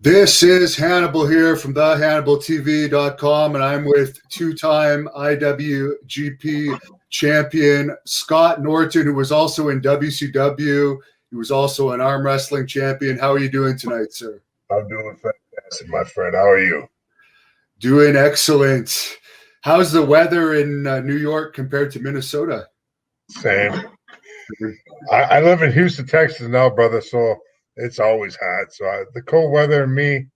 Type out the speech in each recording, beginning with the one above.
This is Hannibal here from thehannibaltv.com, and I'm with two-time IWGP champion Scott Norton, who was also in WCW. He was also an arm wrestling champion. How are you doing tonight, sir? I'm doing fantastic, my friend. How are you? Doing excellent. How's the weather in New York compared to Minnesota? Same. I live in Houston, Texas now, brother, so it's always hot. So the cold weather and me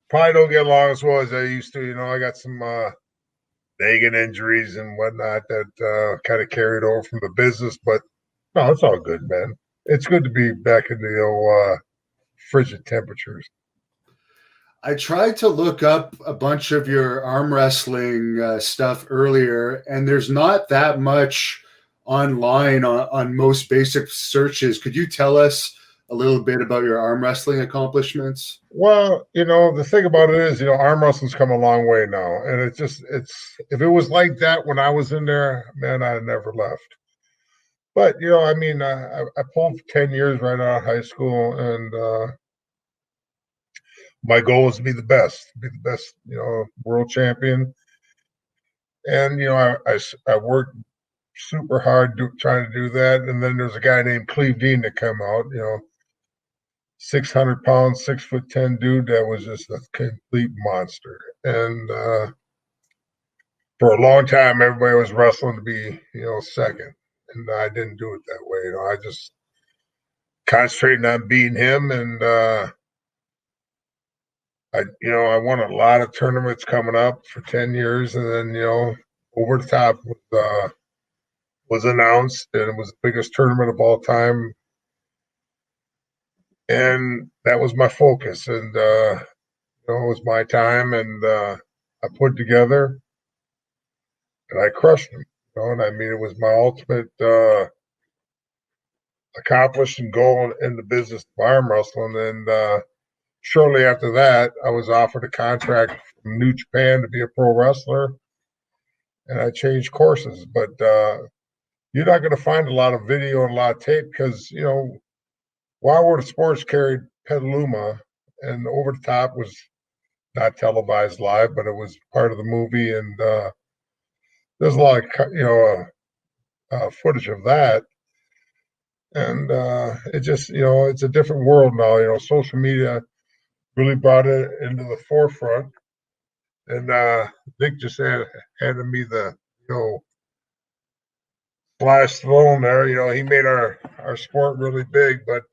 probably don't get along as well as I used to. You know, I got some nagging injuries and whatnot that kind of carried over from the business, but no, it's all good, man. It's good to be back in the old frigid temperatures. I tried to look up a bunch of your arm wrestling stuff earlier, and there's not that much online on most basic searches. Could you tell us a little bit about your arm wrestling accomplishments? Well, you know, the thing about it is, you know, arm wrestling's come a long way now. And it's if it was like that when I was in there, man, I'd never left. But, you know, I mean, I pulled 10 years right out of high school, and my goal was to be the best, you know, world champion. And, you know, I worked super hard trying to do that. And then there's a guy named Cleve Dean that came out, you know, 600 pounds, 6'10" dude that was just a complete monster. And for a long time, everybody was wrestling to be, you know, second. And I didn't do it that way. You know, I just concentrated on beating him. And I won a lot of tournaments coming up for 10 years. And then, you know, Over the Top was announced, and it was the biggest tournament of all time. And that was my focus. And, you know, it was my time. And I put it together, and I crushed him. You know, and I mean, it was my ultimate accomplishment goal in the business of arm wrestling. And shortly after that, I was offered a contract from New Japan to be a pro wrestler, and I changed courses. But you're not going to find a lot of video and a lot of tape because, you know, Wild World of Sports carried Petaluma, and Over the Top was not televised live, but it was part of the movie. And there's a lot of, you know, footage of that. And it just, you know, it's a different world now. You know, social media really brought it into the forefront. And Nick just handed me the, you know, Flash Sloan there. You know, he made our sport really big. But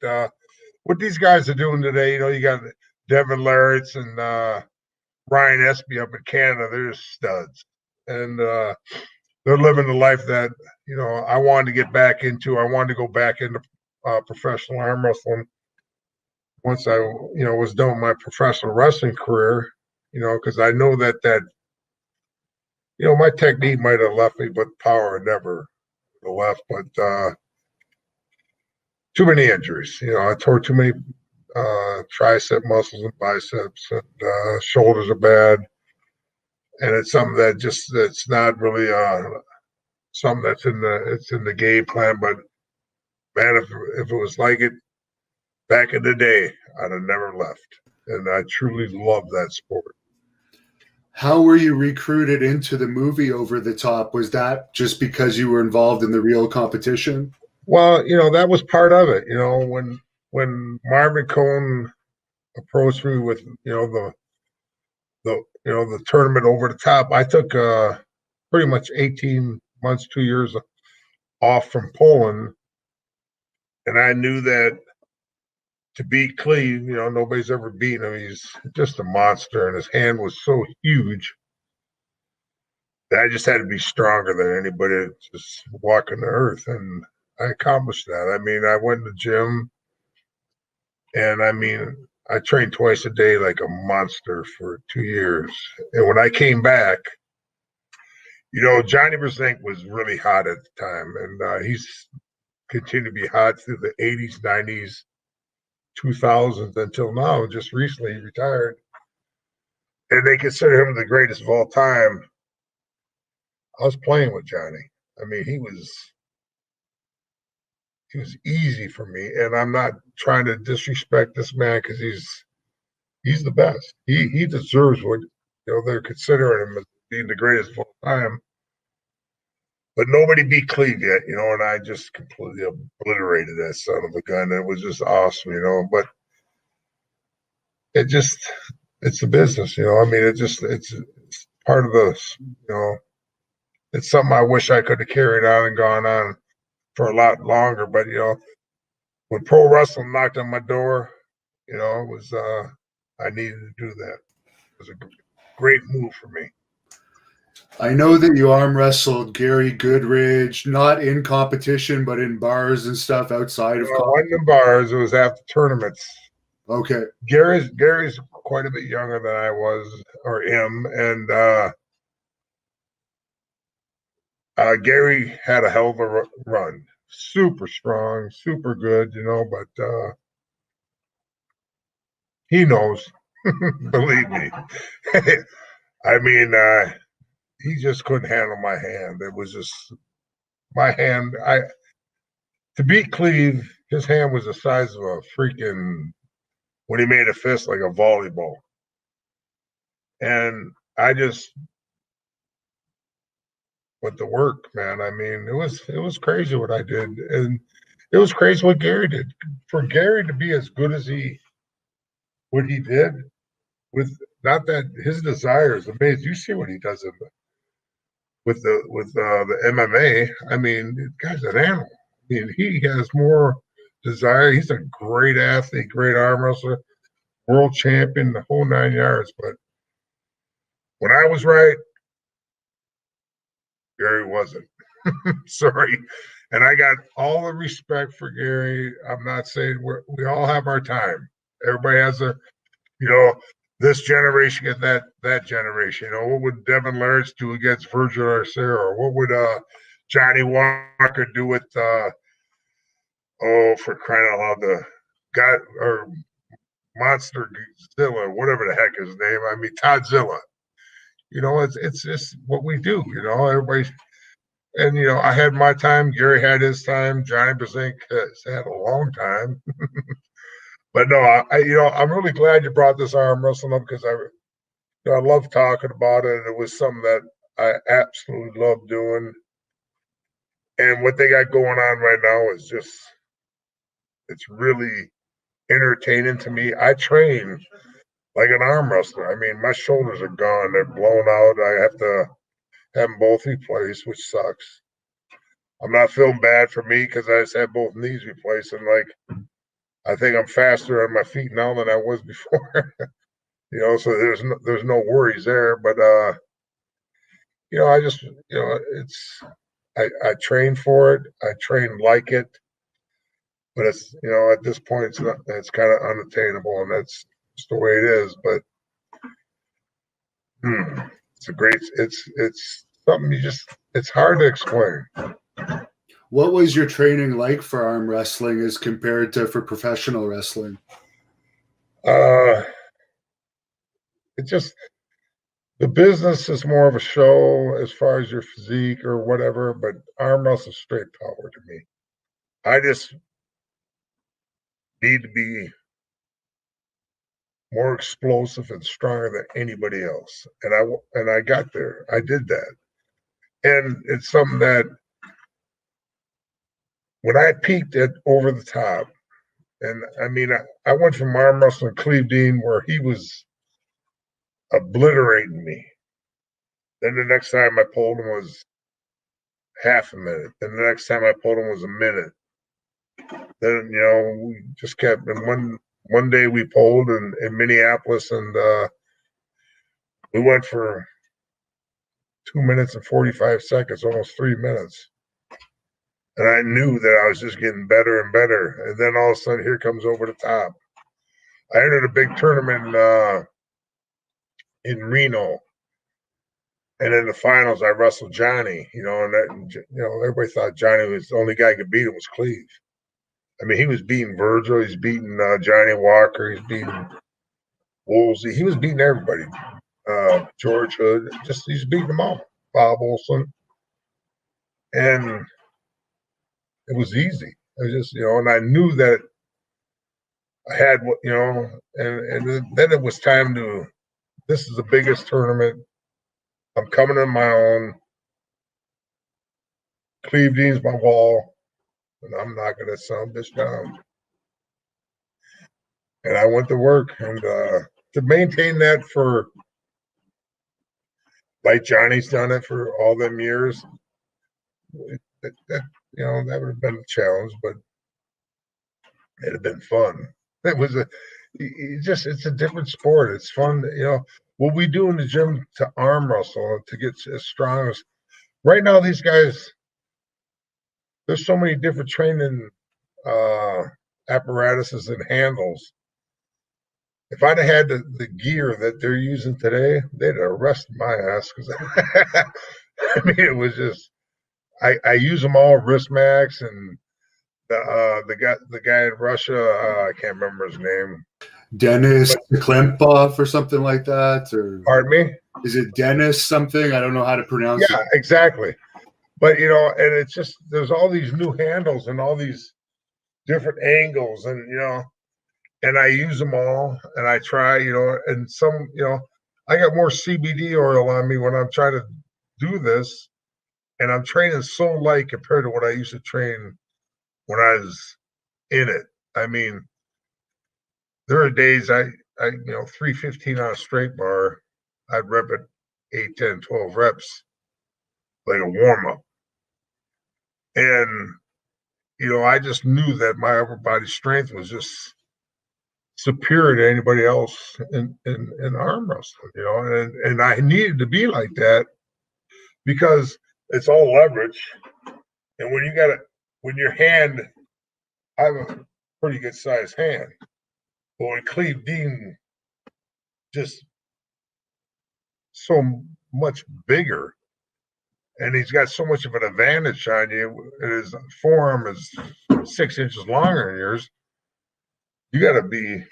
what these guys are doing today, you know, you got Devin Larratt's and Ryan Espy up in Canada. They're studs. And they're living the life that, you know, I wanted to get back into. I wanted to go back into professional arm wrestling once I, you know, was done with my professional wrestling career, you know, because I know that, you know, my technique might have left me, but power never left. But too many injuries. You know, I tore too many tricep muscles and biceps, and shoulders are bad. And it's something that it's not really something that's in the game plan. But man, if it was like it back in the day, I'd have never left. And I truly love that sport. How were you recruited into the movie Over the Top? Was that just because you were involved in the real competition? Well, you know, that was part of it. You know, when Marvin Cohn approached me with, you know, the tournament Over the Top, I took pretty much 18 months, 2 years off from Poland, and I knew that to beat Cleve, you know, nobody's ever beaten him. He's just a monster, and his hand was so huge that I just had to be stronger than anybody just walking the earth, and I accomplished that. I mean, I went to the gym, and I mean, I trained twice a day like a monster for 2 years. And when I came back, you know, Johnny Brzenk was really hot at the time, and he's continued to be hot through the 80s, 90s, 2000s until now. Just recently he retired. And they consider him the greatest of all time. I was playing with Johnny. I mean, he was easy for me. And I'm not trying to disrespect this man because he's He's the best. He deserves what they're considering him as being the greatest of all time. But nobody beat Cleve yet, and I just completely obliterated that son of a gun. It was just awesome, but it's the business, I mean, it's part of it's something I wish I could have carried on and gone on for a lot longer. But, when pro wrestling knocked on my door, it was, I needed to do that. It was a great move for me. I know that you arm wrestled Gary Goodridge, not in competition, but in bars and stuff outside of competition. Wasn't in bars. It was after tournaments. Okay. Gary's quite a bit younger than I was or him, and Gary had a hell of a run. Super strong, super good, but he knows. Believe me. I mean, he just couldn't handle my hand. It was just my hand. To beat Cleve, his hand was the size of a freaking, when he made a fist, like a volleyball. And I just went to work, man. I mean, it was crazy what I did. And it was crazy what Gary did. For Gary to be as good as what he did, with not that his desire is amazing. You see what he does with the MMA. I mean, the guy's an animal. I mean, he has more desire. He's a great athlete, great arm wrestler, world champion, the whole 9 yards. But when I was right, Gary wasn't. Sorry. And I got all the respect for Gary. I'm not saying we all have our time. Everybody has this generation get that generation. What would Devin Lawrence do against Virgil Arcero? Or what would Johnny Walker do with for crying out loud, the guy or Monster Zilla, whatever the heck his name. I mean, Todzilla. It's just what we do. Everybody. And I had my time. Gary had his time. Johnny Brasink has had a long time. But no, I'm really glad you brought this arm wrestling up, because I love talking about it. It was something that I absolutely love doing. And what they got going on right now is it's really entertaining to me. I train like an arm wrestler. I mean, my shoulders are gone. They're blown out. I have to have them both replaced, which sucks. I'm not feeling bad for me, because I just had both knees replaced. And I think I'm faster on my feet now than I was before. So there's no worries there. But I just I train for it. I train like it. But it's at this point it's kind of unattainable, and that's just the way it is. But it's something it's hard to explain. What was your training like for arm wrestling as compared to for professional wrestling? The business is more of a show as far as your physique or whatever, but arm wrestle is straight power to me. I just need to be more explosive and stronger than anybody else. And I got there. I did that. And it's something that when I peaked at over the top, and I mean, I went from arm wrestling Cleve Dean, where he was obliterating me. Then the next time I pulled him was half a minute. Then the next time I pulled him was a minute. Then, we just kept, and one day we pulled in Minneapolis, and we went for 2 minutes and 45 seconds, almost 3 minutes. And I knew that I was just getting better and better. And then all of a sudden, here comes over the top. I entered a big tournament in Reno. And in the finals, I wrestled Johnny, and everybody thought Johnny was the only guy who could beat him was Cleve. I mean, he was beating Virgil, he's beating Johnny Walker, he's beating Woolsey, he was beating everybody. George Hood, he's beating them all. Bob Olson. And it was easy. It was just, and I knew that I had, you know, and then it was time to, this is the biggest tournament. I'm coming in my own. Cleve Dean's my wall, and I'm knocking that son of a bitch down. And I went to work, and to maintain that for, like Johnny's done it for all them years, that you know, that would have been a challenge, but it'd have been fun. It was it's a different sport. It's fun, you know. What we do in the gym to arm wrestle to get as strong as right now, these guys, there's so many different training apparatuses and handles. If I'd have had the gear that they're using today, they'd arrest my ass because I mean it was just I use them all, wrist max, and the guy in Russia, I can't remember his name. Dennis Klempov or something like that, or Pardon me? Is it Dennis something? I don't know how to pronounce it. Yeah, exactly. But you know, and it's just there's all these new handles and all these different angles, and you know, and I use them all, and I try, you know, and some, you know, I got more CBD oil on me when I'm trying to do this, and I'm training so light compared to what I used to train when I was in it. I mean, there are days I you know, 315 on a straight bar, I'd rep it 8, 10, 12 reps like a warm up. And, you know, I just knew that my upper body strength was just superior to anybody else in arm wrestling, you know, and I needed to be like that because it's all leverage. And when you got it, when your hand, I have a pretty good sized hand, but when Cleve Dean just so much bigger, and he's got so much of an advantage on you, and his forearm is 6 inches longer than yours, you got to be,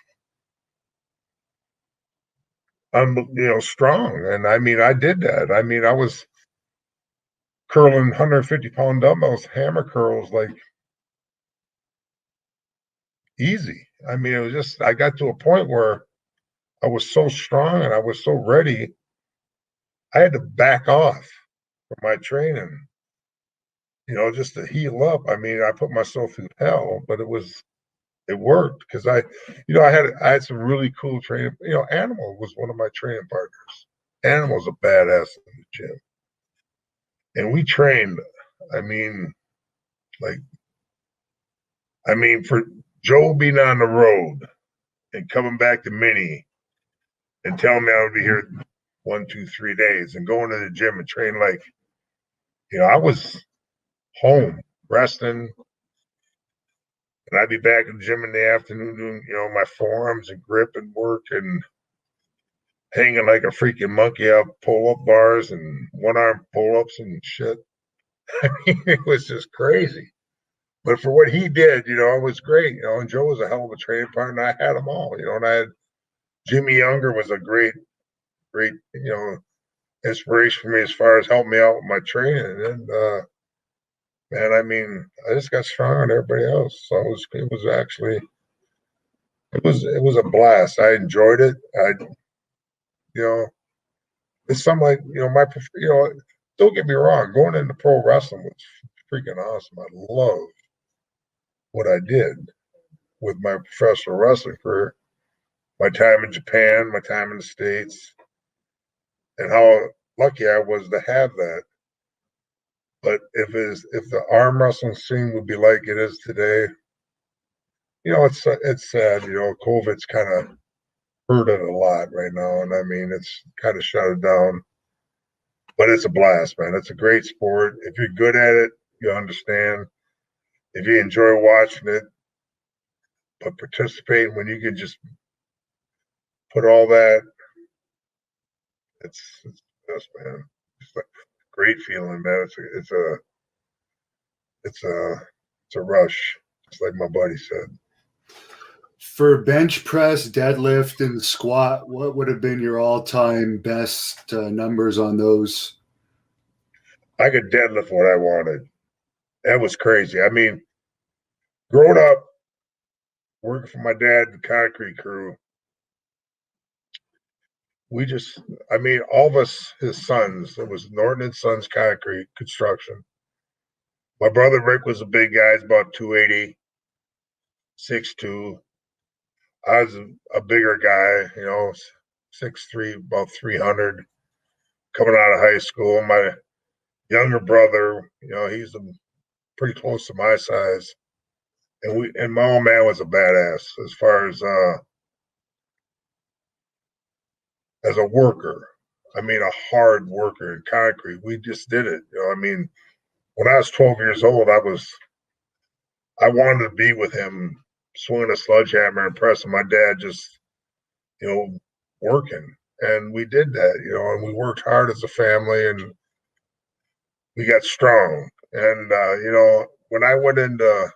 you know, strong. And I mean, I did that. I mean, I was curling 150-pound dumbbells, hammer curls, like easy. I mean, it was just, I got to a point where I was so strong and I was so ready, I had to back off from my training, you know, just to heal up. I mean, I put myself through hell, but it worked because you know, I had some really cool training. You know, Animal was one of my training partners. Animal's a badass in the gym. And we trained, I mean, like, I mean, for Joe being on the road and coming back to Minnie and telling me I would be here 1, 2, 3 days and going to the gym and train like, you know, I was home resting, and I'd be back in the gym in the afternoon doing, you know, my forearms and grip and work and hanging like a freaking monkey out pull-up bars and one-arm pull-ups and shit. I mean, it was just crazy. But for what he did, you know, it was great. You know, and Joe was a hell of a training partner. I had them all, you know, and I had Jimmy Younger was a great, you know, inspiration for me as far as helping me out with my training. And man, I mean, I just got stronger than everybody else. So it was actually it was a blast. I enjoyed it. You know, it's something like, you know, you know, don't get me wrong, going into pro wrestling was freaking awesome. I love what I did with my professional wrestling career, my time in Japan, my time in the States, and how lucky I was to have that. But if the arm wrestling scene would be like it is today, you know, it's sad. You know, COVID's kind of hurt it a lot right now, and I mean, it's kind of shut it down. But it's a blast, man. It's a great sport. If you're good at it, you understand. If you enjoy watching it, but participate when you can just put all that, it's best, man. It's a great feeling, man. It's a it's a rush, just like my buddy said. For bench press, deadlift, and squat, what would have been your all-time best numbers on those? I could deadlift what I wanted. That was crazy. I mean, growing up, working for my dad, the concrete crew. I mean, all of us, his sons, it was Norton and Sons Concrete Construction. My brother Rick was a big guy, he's about 280, 6'2". I was a bigger guy, 6'3", about 300, coming out of high school. My younger brother, he's pretty close to my size. And my old man was a badass as far as a worker. I mean, a hard worker in concrete. We just did it. I mean, when I was 12 years old, I wanted to be with him, swinging a sledgehammer and pressing my dad, just, working. And we did that, and we worked hard as a family, and we got strong. And, when I went into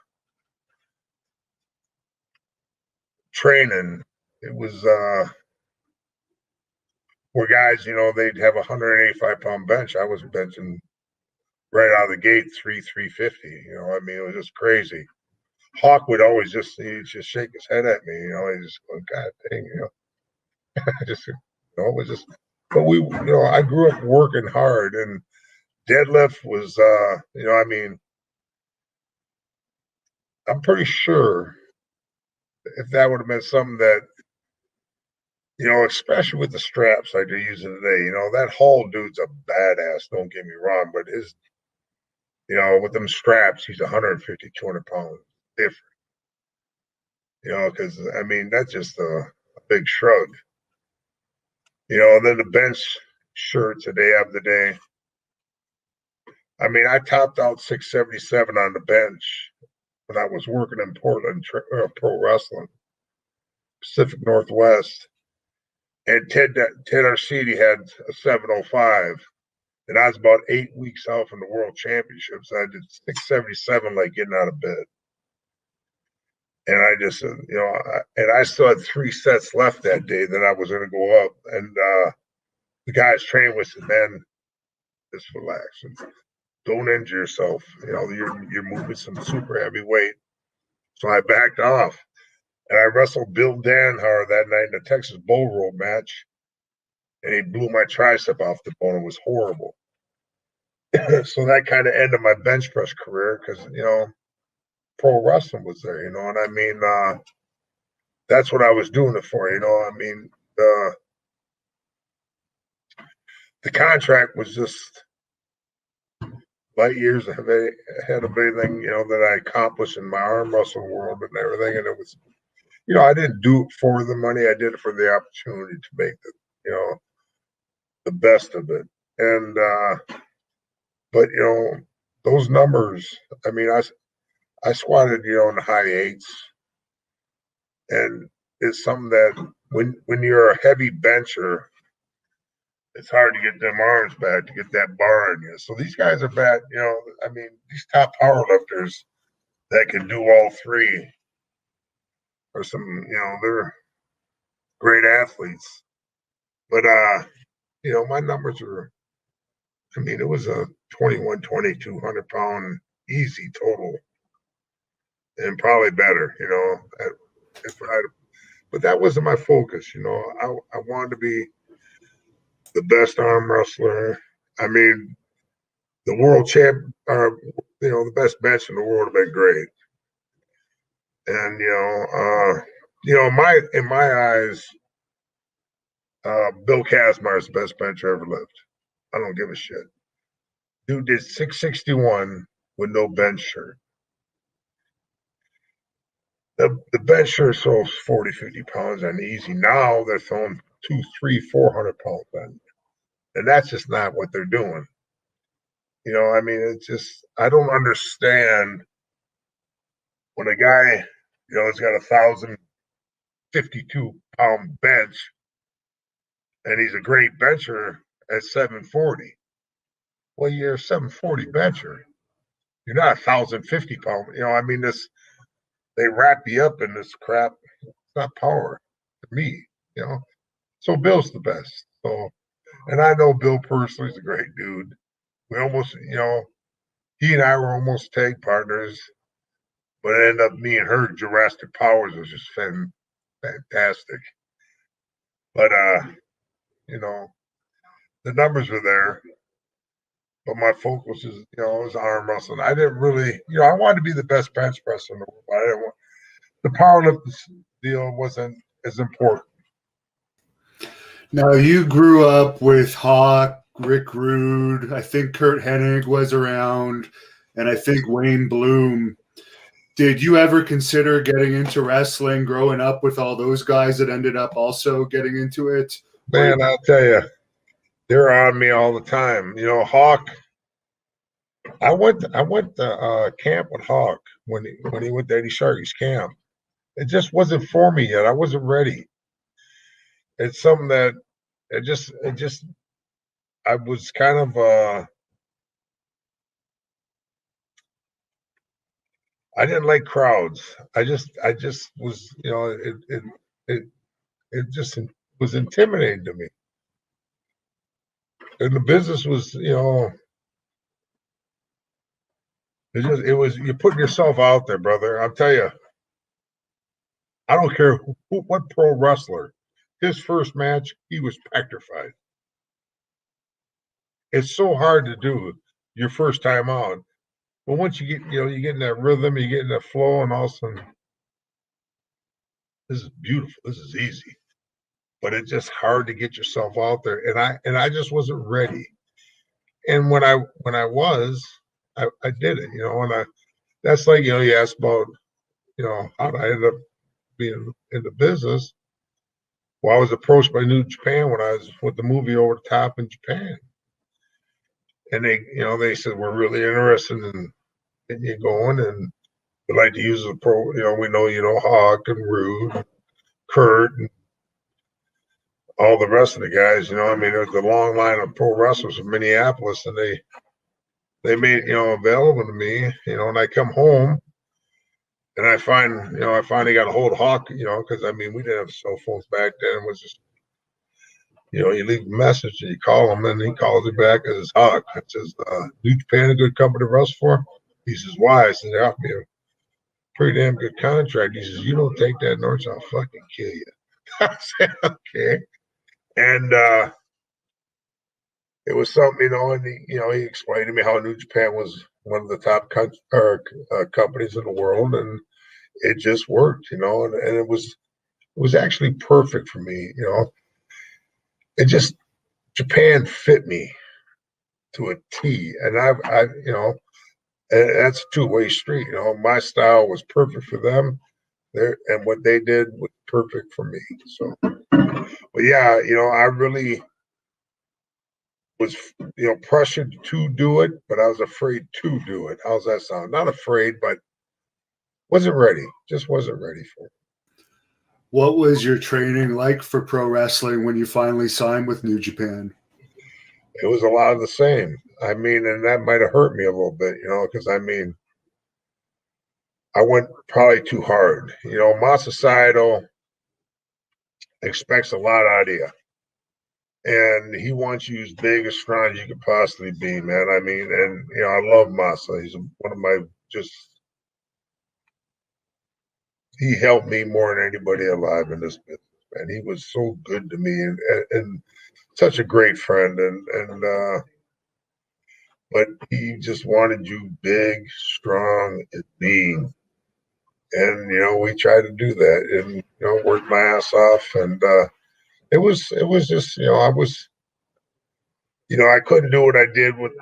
training, it was where guys, they'd have a 185-pound bench. I was benching right out of the gate 350. I mean, it was just crazy. Hawk would always he'd just shake his head at me. He just go, God dang, just, it was just. But I grew up working hard, and deadlift was, I mean, I'm pretty sure if that would have been something that, especially with the straps like they're using today, that Hall dude's a badass, don't get me wrong, but his, with them straps, he's 150, 200 pounds different, because, I mean, that's just a big shrug, and then the bench shirts that they have today. I mean, I topped out 677 on the bench when I was working in Portland, pro wrestling, Pacific Northwest. And Ted Arcidi had a 705, and I was about 8 weeks out from the World Championships. I did 677 like getting out of bed. And I just, and I still had 3 sets left that day that I was going to go up. And the guys training with said, man, just relax and don't injure yourself. You're moving some super heavy weight. So I backed off. And I wrestled Bill Danhauer that night in the Texas Bull Rope match. And he blew my tricep off the bone. It was horrible. So that kind of ended my bench press career because, pro wrestling was there, and I mean, that's what I was doing it for, I mean, the contract was just light years ahead of everything, that I accomplished in my arm wrestling world and everything. And it was, I didn't do it for the money. I did it for the opportunity to make the best of it. And, but, those numbers, I mean, I squatted, in the high 8s. And it's something that when you're a heavy bencher, it's hard to get them arms back, to get that bar in you. So these guys are bad, I mean, these top power lifters that can do all 3 are some, they're great athletes. But, my numbers were, I mean, it was a 21, 200 pound easy total, and probably better, but that wasn't my focus. I wanted to be the best arm wrestler. I mean, the world champ, the best bench in the world would have been great. And, in my eyes, Bill Kazmaier is the best bencher ever lived. I don't give a shit. Dude did 661 with no bench shirt. The bench shirt throws 40, 50 pounds on easy. Now they're throwing 200, 300, 400 pounds on. And that's just not what they're doing. I mean, it's just, I don't understand when a guy, has got 1,052 pound bench and he's a great bencher at 740. Well, you're a 740 bencher. You're not 1,050 pound. I mean, they wrap you up in this crap. It's not power to me, So Bill's the best. So, and I know Bill personally is a great dude. We almost, he and I were almost tag partners, But it ended up me and her Jurassic Powers was just fantastic. But you know, the numbers were there. But my focus is, was arm wrestling. I didn't really, I wanted to be the best bench presser in the world. But I didn't want the powerlifting deal wasn't as important. Now, you grew up with Hawk, Rick Rude, I think Kurt Hennig was around, and I think Wayne Bloom. Did you ever consider getting into wrestling growing up with all those guys that ended up also getting into it? Man, I'll tell you, they're on me all the time. Hawk. I went to camp with Hawk when he went to Eddie Sharkey's camp. It just wasn't for me yet. I wasn't ready. It's something that it just I was kind of I didn't like crowds. I just was, it just was intimidating to me. And the business was, it was you're putting yourself out there, brother. I'll tell you, I don't care what pro wrestler. His first match, he was petrified. It's so hard to do your first time out. But once you get, you get in that rhythm, you get in that flow, and all of a sudden, this is beautiful. This is easy. But it's just hard to get yourself out there. And I just wasn't ready. And when I was, I did it, and that's like, you asked about, how did I end up being in the business? Well, I was approached by New Japan when I was with the movie Over the Top in Japan. And they said, we're really interested in getting you going, and we'd like to use the pro, we know, Hawk and Rude, Kurt, and all the rest of the guys, there's a long line of pro wrestlers from Minneapolis, and they made, available to me, and I come home and I finally got a hold of Hawk, because we didn't have cell phones back then. It was just, you leave a message and you call him, and he calls you back as his Hawk. It says, New Japan, a good company to wrestle for? He says, why? I said, they offered me a pretty damn good contract. He says, you don't take that, Norton, I'll fucking kill you. I said, okay. And it was something, and he explained to me how New Japan was one of the top companies in the world, and it just worked, and it was actually perfect for me, It just Japan fit me to a T, and I and that's a two-way street. My style was perfect for them, and what they did was perfect for me. So, but yeah, I really was, pressured to do it, but I was afraid to do it. How's that sound? Not afraid, but wasn't ready. Just wasn't ready for it. What was your training like for pro wrestling when you finally signed with New Japan? It was a lot of the same. And that might have hurt me a little bit, because I went probably too hard. Masa Saito expects a lot out of you. And he wants you as big, as strong as you could possibly be, man. I love Masa. He's one of my he helped me more than anybody alive in this business, man. He was so good to me and such a great friend. But he just wanted you big, strong, and mean. And, we tried to do that and, worked my ass off. And it was just, I couldn't do what I did with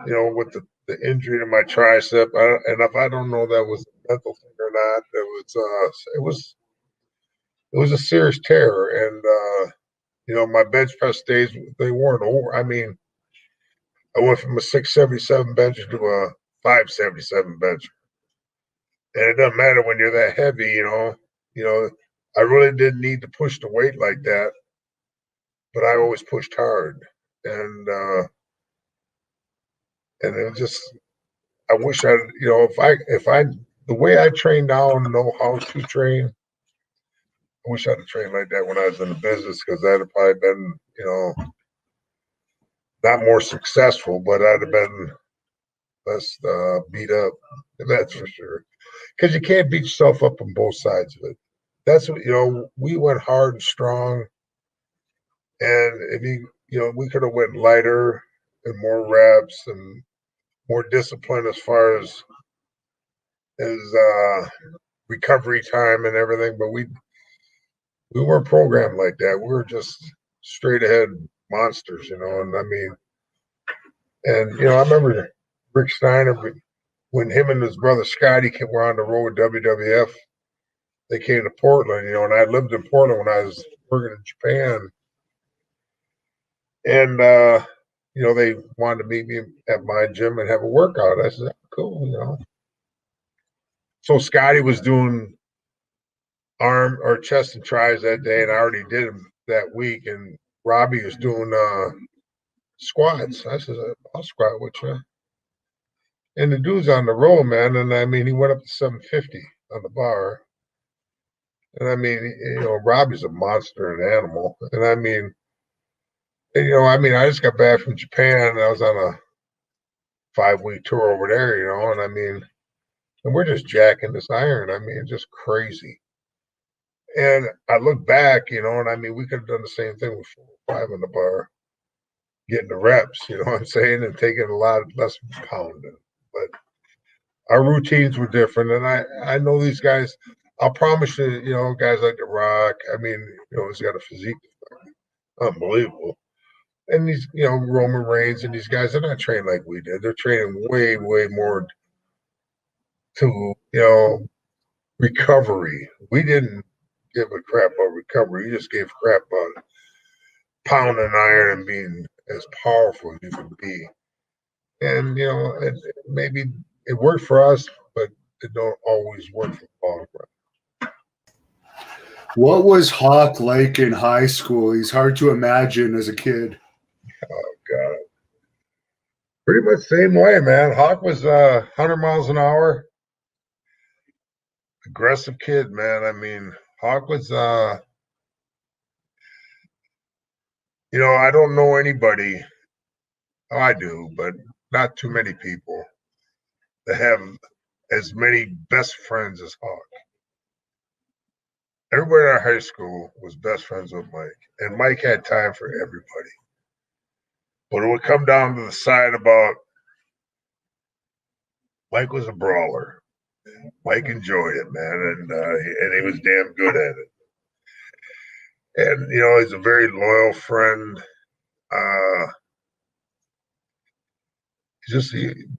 the injury to my tricep. And if I don't know that was a mental thing or not, it was a serious tear. And, my bench press days, they weren't over. I went from a 677 bench to a 577 bench. And it doesn't matter when you're that heavy, I really didn't need to push the weight like that, but I always pushed hard. And it just, I wish if I, the way I train now and know how to train, I wish I'd have trained like that when I was in the business, because I'd have probably been, not more successful, but I'd have been less beat up. That's for sure. Because you can't beat yourself up on both sides of it. That's what, we went hard and strong. And we could have went lighter and more reps and more discipline as far as recovery time and everything. But we weren't programmed like that. We were just straight ahead monsters, And I mean, and I remember Rick Steiner when him and his brother Scotty were on the road with WWF. They came to Portland, and I lived in Portland when I was working in Japan. And they wanted to meet me at my gym and have a workout. I said, cool, So Scotty was doing arm or chest and tris that day, and I already did them that week. And Robbie was doing squats. I said, I'll squat with you. And the dude's on the roll, man. And I mean, he went up to 750 on the bar. And I mean, Robbie's a monster, an animal. And I mean, I just got back from Japan and I was on a 5-week tour over there, and I mean, and we're just jacking this iron. I mean, just crazy. And I look back, and I mean, we could have done the same thing with 4 or 5 in the bar, getting the reps, you know what I'm saying, and taking a lot less pounding. But our routines were different. And I know these guys, I'll promise you, guys like The Rock, I mean, he's got a physique unbelievable. And these, Roman Reigns and these guys, they're not trained like we did. They're training way, way more to, recovery. We didn't give a crap about recovery. You just gave crap about pounding iron and being as powerful as you can be. And, maybe it worked for us, but it don't always work for the long run. What was Hawk like in high school? He's hard to imagine as a kid. Oh, God. Pretty much same way, man. Hawk was 100 miles an hour. Aggressive kid, man. I mean, Hawk was, I don't know anybody. Oh, I do, but not too many people that have as many best friends as Hawk. Everybody in our high school was best friends with Mike, and Mike had time for everybody. But it would come down to the side about Mike was a brawler. Mike enjoyed it, man, and he was damn good at it. And he's a very loyal friend.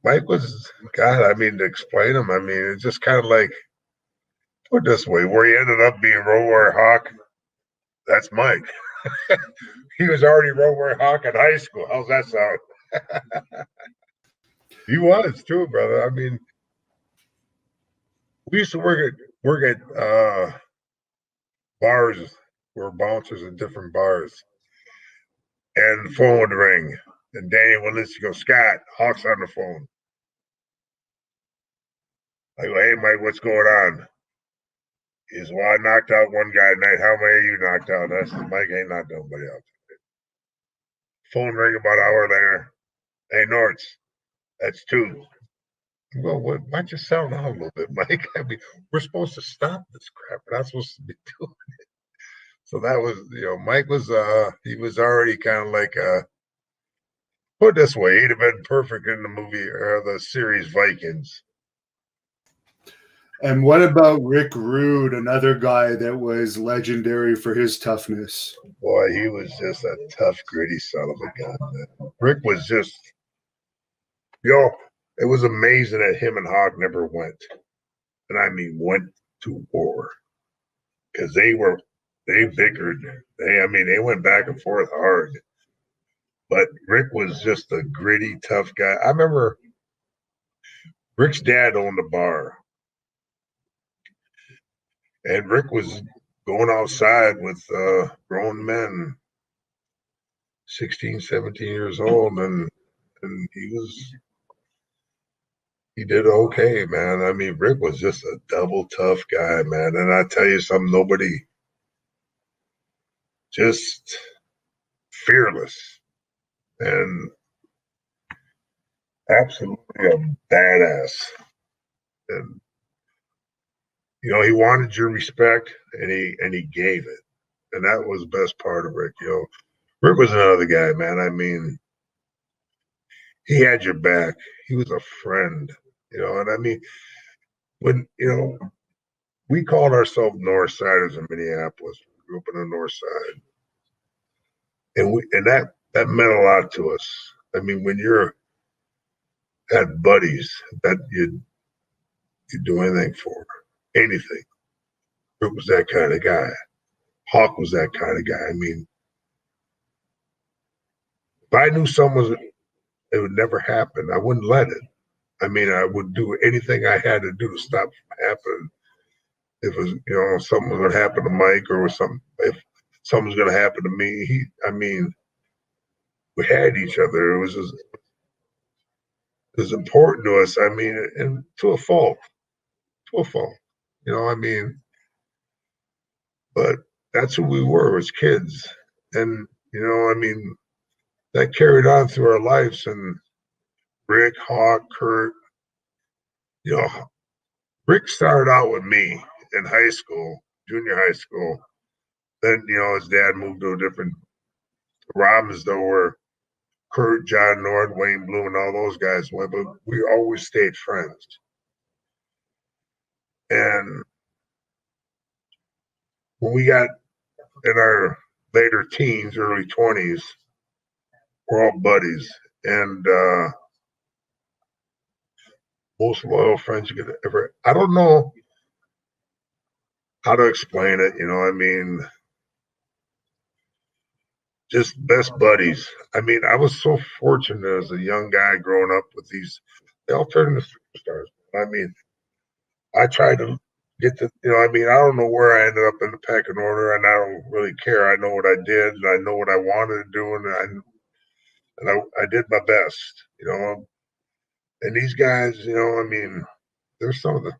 Mike was God. I mean, to explain him, I mean, it's just kind of like, put it this way, where he ended up being Road Warrior Hawk. That's Mike. He was already Road Warrior Hawk in high school. How's that sound? He was too, brother. I mean, we used to work at bars. We were bouncers in different bars, and the phone would ring, and Danny would listen. Go, Scott, Hawk's on the phone. I go, hey, Mike, what's going on? He says, well, I knocked out one guy tonight. How many you knocked out? I said, Mike ain't knocked nobody out. Phone ring about an hour later. Hey, Norts, that's 2. Well, why don't you settle down a little bit, Mike? I mean, we're supposed to stop this crap. We're not supposed to be doing it. So that was, Mike was, he was already kind of like, put it this way, he'd have been perfect in the movie or the series Vikings. And what about Rick Rude, another guy that was legendary for his toughness? Boy, he was just a tough, gritty son of a gun, man. Rick was just, it was amazing that him and Hawk never went. And I mean, went to war. Because they bickered. They went back and forth hard. But Rick was just a gritty, tough guy. I remember Rick's dad owned a bar. And Rick was going outside with grown men, 16, 17 years old, and he did okay, man. I mean, Rick was just a double tough guy, man. And I tell you something, nobody, just fearless. And absolutely a badass. And you know, he wanted your respect, and he gave it, and that was the best part of Rick. You know, Rick was another guy, man. I mean, he had your back. He was a friend, you know. And I mean, when you know, we called ourselves North Siders in Minneapolis. We grew up on the North Side, and that meant a lot to us. I mean, when you're had buddies that you'd do anything for, anything. Rick was that kind of guy. Hawk was that kind of guy. I mean, if I knew it would never happen, I wouldn't let it. I mean, I would do anything I had to do to stop it from happening. If it was, you know, something was going to happen to Mike, or something, if something was going to happen to me, I mean, we had each other. It was important to us. I mean, and to a fault, you know, I mean, but that's who we were as kids. And, you know, I mean, that carried on through our lives. And Rick, Hawk, Kurt, you know, Rick started out with me in high school, junior high school. Then, you know, his dad moved to a different Robbinsdale where Kurt, John Norton, Wayne Bloom, and all those guys went, but we always stayed friends. And when we got in our later teens, early 20s, we're all buddies. And most loyal friends you could ever. I don't know how to explain it, you know, I mean, just best buddies. I mean, I was so fortunate as a young guy growing up with these, they all turned into superstars. I mean, I tried to get to, you know, I mean, I don't know where I ended up in the pecking order, and I don't really care. I know what I did, and I know what I wanted to do, and I did my best, you know. And these guys, you know, I mean, they're some of the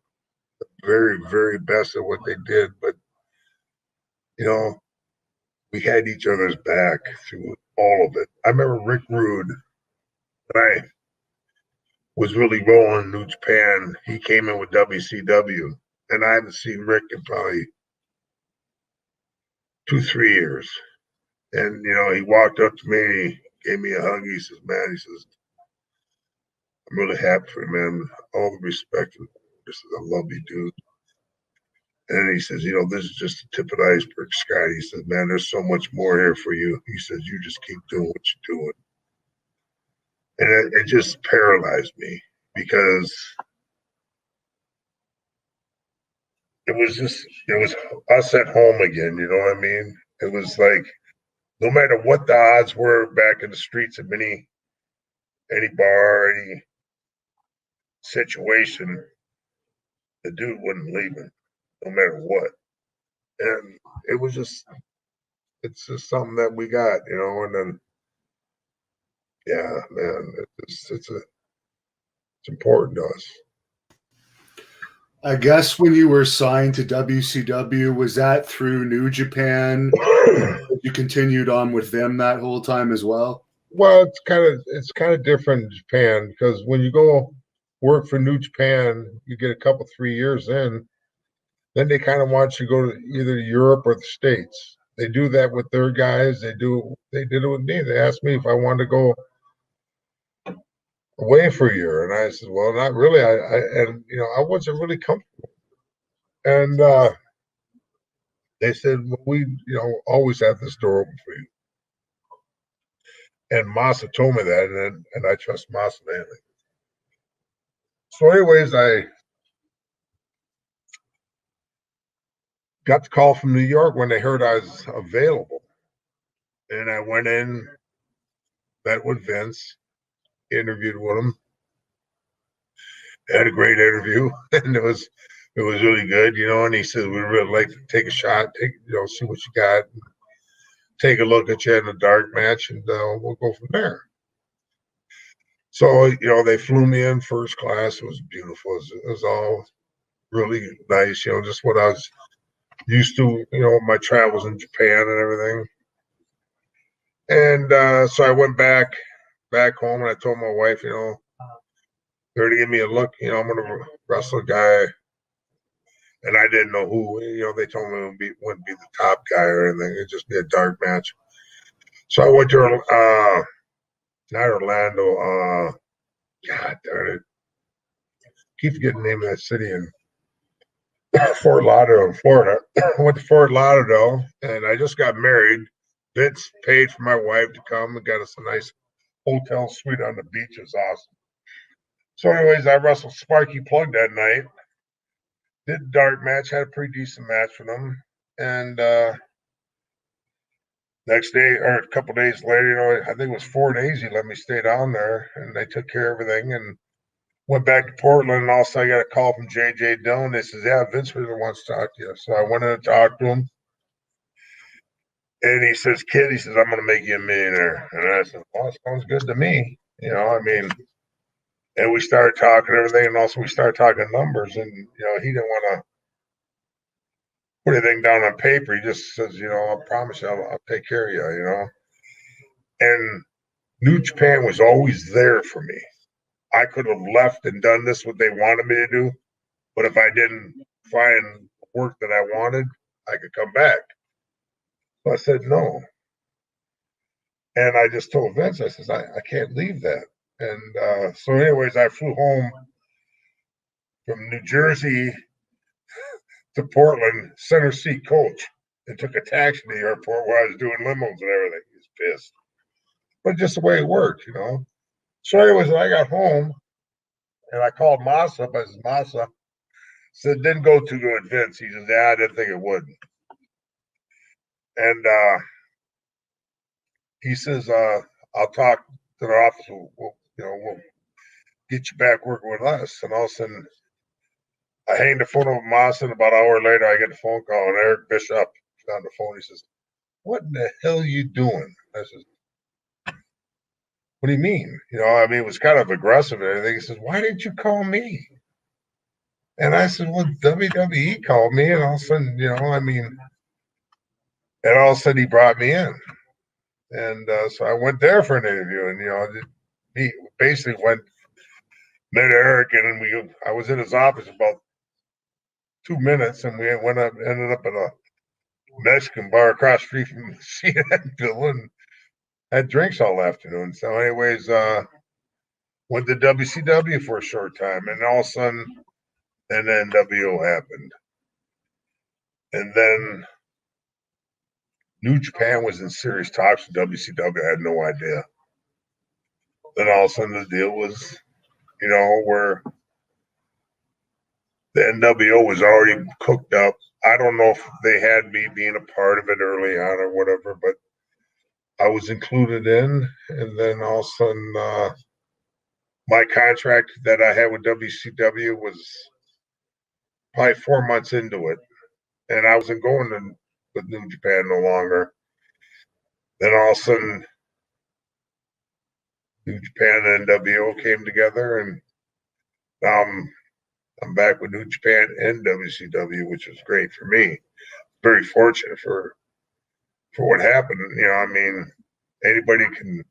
very, very best at what they did, but you know, we had each other's back through all of it. I remember Rick Rude, when I was really rolling in New Japan. He came in with WCW, and I haven't seen Rick in probably 2, 3 years. And you know, he walked up to me, he gave me a hug. He says, "Man," he says, "I'm really happy for you, man. All the respect. He says, I love you, dude." And he says, "You know, this is just the tip of the iceberg, Scott." He says, "Man, there's so much more here for you." He says, "You just keep doing what you're doing." And it just paralyzed me, because it was us at home again. You know what I mean? It was like, no matter what the odds were back in the streets of any bar, any situation, the dude wouldn't leave it, no matter what. And it was it's just something that we got, you know. And then, yeah, man, it's important to us. I guess when you were signed to WCW, was that through New Japan? You continued on with them that whole time as well? Well, it's kind of different in Japan, because when you go work for New Japan, you get a couple 3 years in, then they kind of want you to go to either Europe or the States. They do that with their guys. They did it with me. They asked me if I wanted to go away for a year, and I said, "Well, not really." And you know, I wasn't really comfortable. And they said, "Well, we, you know, always have this door open for you." And Masa told me that, and I trust Masa mainly. So, anyways, I got the call from New York when they heard I was available, and I went in, met with Vince, interviewed with him, had a great interview, and it was really good, you know. And he said, "We'd really like to take a shot, see what you got, take a look at you in a dark match, and we'll go from there." So, you know, they flew me in first class. It was beautiful. It was all really nice, you know, just what I was used to, you know, my travels in Japan and everything. And so I went back home, and I told my wife, you know, They're to give me a look, you know, I'm gonna wrestle a guy, and I didn't know who. You know, they told me it wouldn't be the top guy or anything. It'd just be a dark match. So I went to not Orlando. God darn it, keep forgetting the name of that city in Fort Lauderdale, Florida. I went to Fort Lauderdale, and I just got married. Vince paid for my wife to come and got us a nice hotel suite on the beach. It was awesome. So, anyways, I wrestled Sparky Plug that night. Did a dark match, had a pretty decent match with him. And next day, or a couple days later, you know, I think it was 4 days, he let me stay down there, and they took care of everything. And went back to Portland, and also I got a call from J.J. Dillon. They says, yeah, Vince really wants to talk to you. So I went in and talked to him. And he says, kid, he says, I'm going to make you a millionaire. And I said, well, sounds good to me. You know, I mean, and we started talking everything. And also we started talking numbers. And, you know, he didn't want to put anything down on paper. He just says, you know, I promise you, I'll take care of you, you know. And New Japan was always there for me. I could have left and done this, what they wanted me to do. But if I didn't find work that I wanted, I could come back. So I said no. And I just told Vince, I says, I can't leave that. And so anyways, I flew home from New Jersey to Portland, center seat coach, and took a taxi to the airport where I was doing limos and everything. He was pissed. But just the way it worked, you know. So anyways, when I got home and I called Masa up, I said, Masa, said, didn't go too good, Vince. He says, yeah, I didn't think it would. And he says, I'll talk to the office. We'll get you back working with us. And all of a sudden, I hang the phone up with Moss, and about an hour later, I get a phone call, and Eric Bishop on the phone. He says, what in the hell are you doing? I says, what do you mean? You know, I mean, it was kind of aggressive and everything. He says, why didn't you call me? And I said, well, WWE called me, and all of a sudden, you know, I mean, and all of a sudden he brought me in. And so I went there for an interview, and, you know, he basically met Eric, and I was in his office about 2 minutes, and we ended up at a Mexican bar across the street from the CNN building, had drinks all afternoon. So anyways, went to WCW for a short time, and all of a sudden an NWO happened. And then New Japan was in serious talks with WCW. I had no idea. Then all of a sudden the deal was, you know, where the NWO was already cooked up. I don't know if they had me being a part of it early on or whatever, but I was included in. And then all of a sudden, my contract that I had with WCW was probably 4 months into it, and I wasn't going with New Japan no longer. Then all of a sudden, New Japan and NWO came together, and now I'm back with New Japan and WCW, which was great for me. Very fortunate for what happened. You know, I mean, anybody can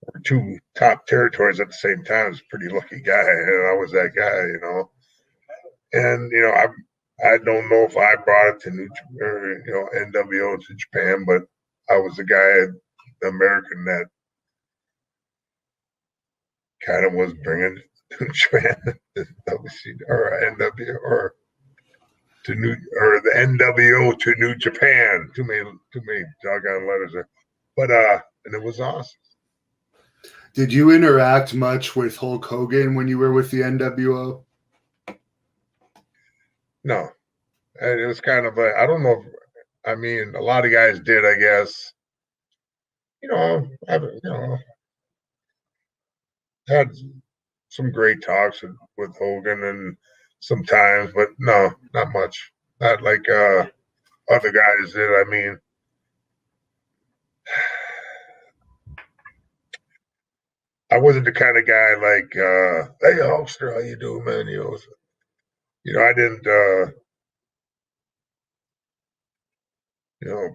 work two top territories at the same time is a pretty lucky guy, and I was that guy, you know. And you know, I don't know if I brought it to NWO to Japan, but I was the guy, the American that kind of was bringing to Japan, WC or NW or the NWO to New Japan. Too many doggone letters there, but and it was awesome. Did you interact much with Hulk Hogan when you were with the NWO? No, and it was kind of I don't know. I mean, a lot of guys did, I guess. You know, had some great talks with Hogan and sometimes, but no, not much. Not like other guys did. I mean, I wasn't the kind of guy like, hey, Hulkster, how you doing, man? I didn't,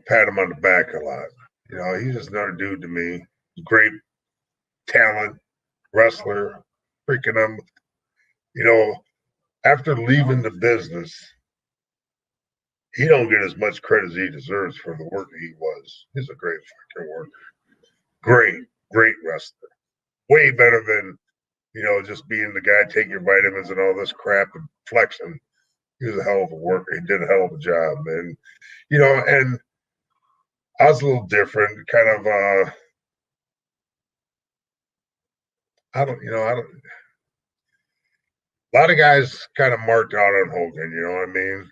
pat him on the back a lot. He's just another dude to me. Great talent, wrestler, freaking after leaving the business, he don't get as much credit as he deserves for the worker he was. He's a great fucking worker. Great wrestler. Way better than, just being the guy taking your vitamins and all this crap and flexing. He was a hell of a worker. He did a hell of a job. And, and I was a little different, kind of, a lot of guys kind of marked out on Hogan, you know what I mean?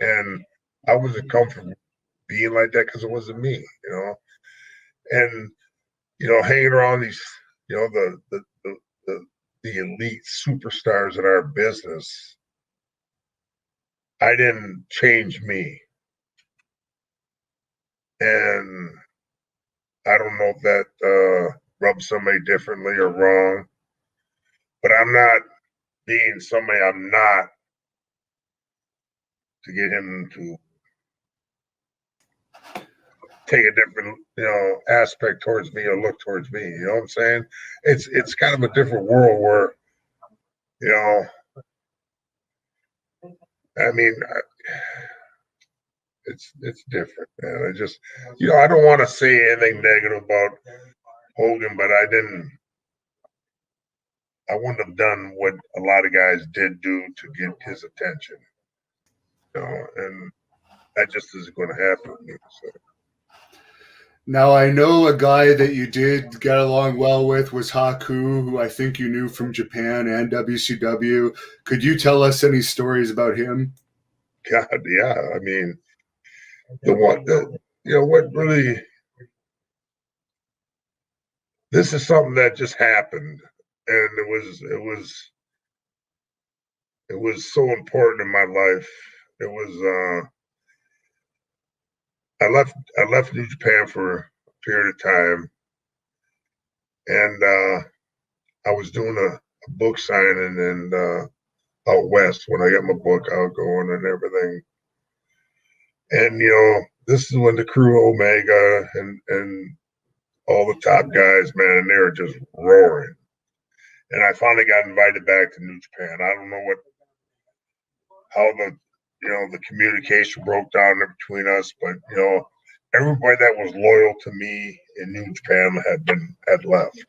And I wasn't comfortable being like that because it wasn't me, and, hanging around these, the elite superstars in our business, I didn't change me. And I don't know if that rubs somebody differently or wrong, but I'm not being somebody I'm not to get him to take a different, aspect towards me or look towards me. You know what I'm saying? It's kind of a different world where, I mean, it's different, man. I just, I don't want to say anything negative about Hogan, but I wouldn't have done what a lot of guys did do to get his attention, and that just isn't going to happen. So. Now, I know a guy that you did get along well with was Haku, who I think you knew from Japan and WCW. Could you tell us any stories about him? God, yeah. I mean, what really, this is something that just happened, and it was so important in my life. It was, I left New Japan for a period of time, and I was doing a book signing and out west when I got my book out going and everything. And this is when the crew Omega and all the top guys, man, and they were just roaring. And I finally got invited back to New Japan. I don't know how the communication broke down between us, but everybody that was loyal to me in New Japan had left.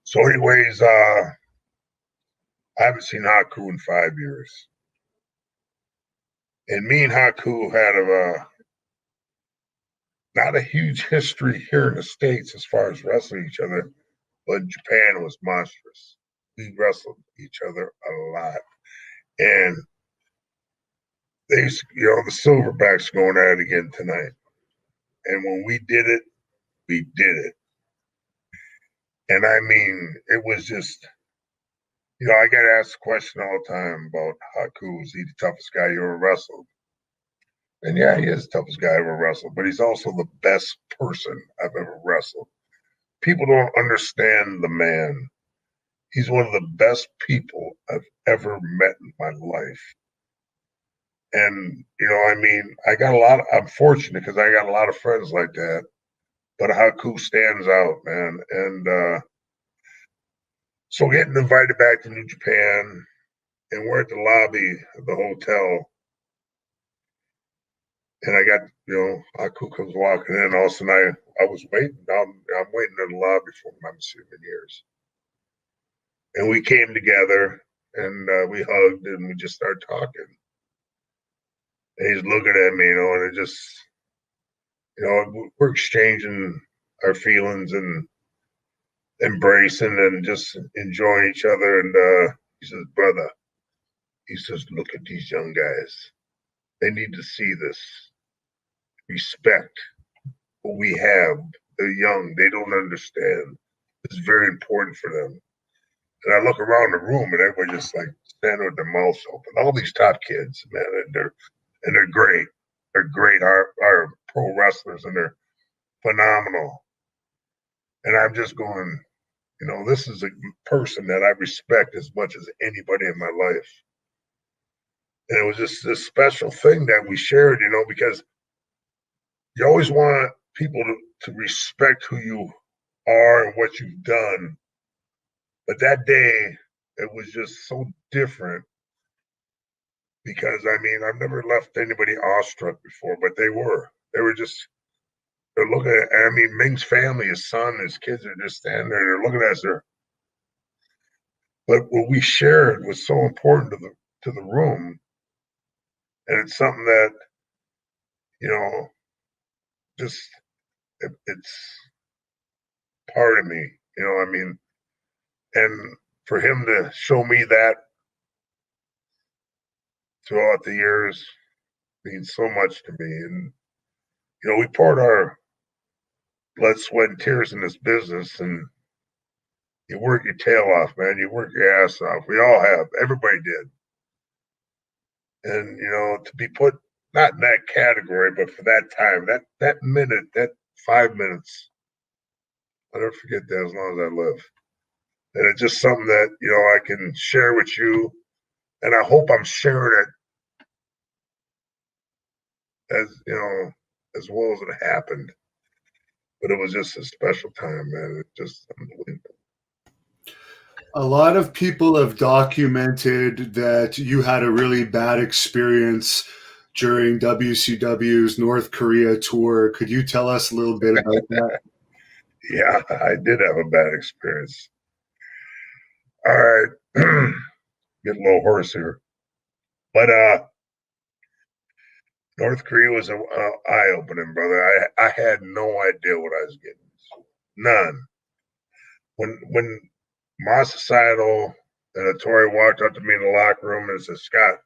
So, anyways, I haven't seen Haku in 5 years, and me and Haku had not a huge history here in the States as far as wrestling each other, but Japan was monstrous. We wrestled each other a lot, and they, the Silverbacks going at it again tonight. And when we did it, we did it. And I mean, it was just, I get asked the question all the time about Haku, is he the toughest guy you ever wrestled? And yeah, he is the toughest guy I ever wrestled, but he's also the best person I've ever wrestled. People don't understand the man. He's one of the best people I've ever met in my life. And, I mean, I'm fortunate because I got a lot of friends like that, but Haku stands out, man. And so getting invited back to New Japan, and we're at the lobby of the hotel, and I got, Haku comes walking in. All of a sudden, I was waiting. I'm waiting in the lobby for him. I haven't seen him in years. And we came together, and we hugged, and we just started talking. And he's looking at me, and it just, we're exchanging our feelings and embracing and just enjoying each other. And he says, brother, he says, look at these young guys. They need to see this. Respect what we have. They're young. They don't understand. It's very important for them. And I look around the room and everybody just like standing with their mouths open. All these top kids, man, and they're great. They're great. Our pro wrestlers, and they're phenomenal. And I'm just going, this is a person that I respect as much as anybody in my life. And it was just this special thing that we shared, because you always want people to respect who you are and what you've done. But that day, it was just so different because, I mean, I've never left anybody awestruck before, but they were. They were just, they're looking at, I mean, Ming's family, his son, his kids are just standing there. They're looking at us. But what we shared was so important to the room. And it's something that, you know, just, it's part of me, you know, I mean, and for him to show me that throughout the years means so much to me. And, you know, we poured our blood, sweat, and tears in this business, and you work your tail off, man. You work your ass off. We all have. Everybody did. And, you know, to be put not in that category, but for that time, that minute, that 5 minutes, I'll never forget that as long as I live. And it's just something that, you know, I can share with you. And I hope I'm sharing it as, you know, as well as it happened. But it was just a special time, man. It's just unbelievable. A lot of people have documented that you had a really bad experience during WCW's North Korea tour. Could you tell us a little bit about that? Yeah, I did have a bad experience. All right. Get a little hoarse here. But North Korea was an eye-opening, brother. I had no idea what I was getting. None. When my societal and Tori walked up to me in the locker room and said, Scott,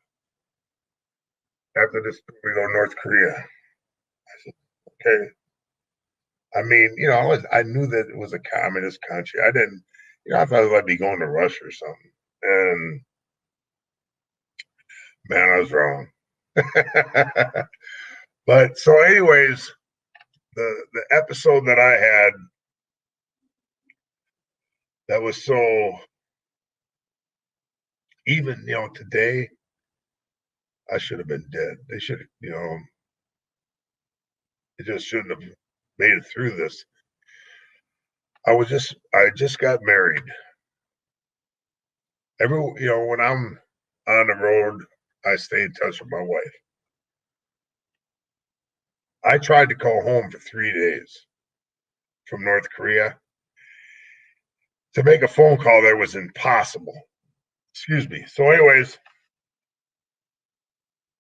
after this, we go to North Korea. I said, okay. I mean, you know, I knew that it was a communist country. I didn't, you know, I thought I'd be going to Russia or something. And man, I was wrong. But so, anyways, the episode that I had that was so, even, you know, today, I should have been dead. They should have, you know, it just shouldn't have made it through this. I just got married. You know, when I'm on the road, I stay in touch with my wife. I tried to call home for 3 days from North Korea. To make a phone call there was impossible. Excuse me. So, anyways,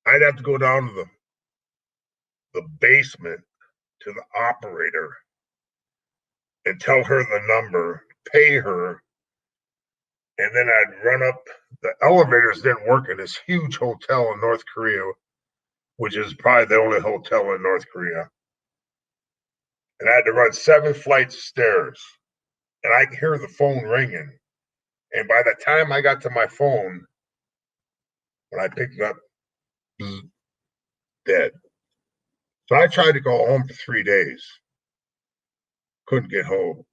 I'd have to go down to the basement to the operator and tell her the number, pay her, and then I'd run up. The elevators didn't work in this huge hotel in North Korea, which is probably the only hotel in North Korea. And I had to run 7 flights of stairs, and I could hear the phone ringing. And by the time I got to my phone, when I picked it up, dead. So I tried to go home for 3 days. Couldn't get home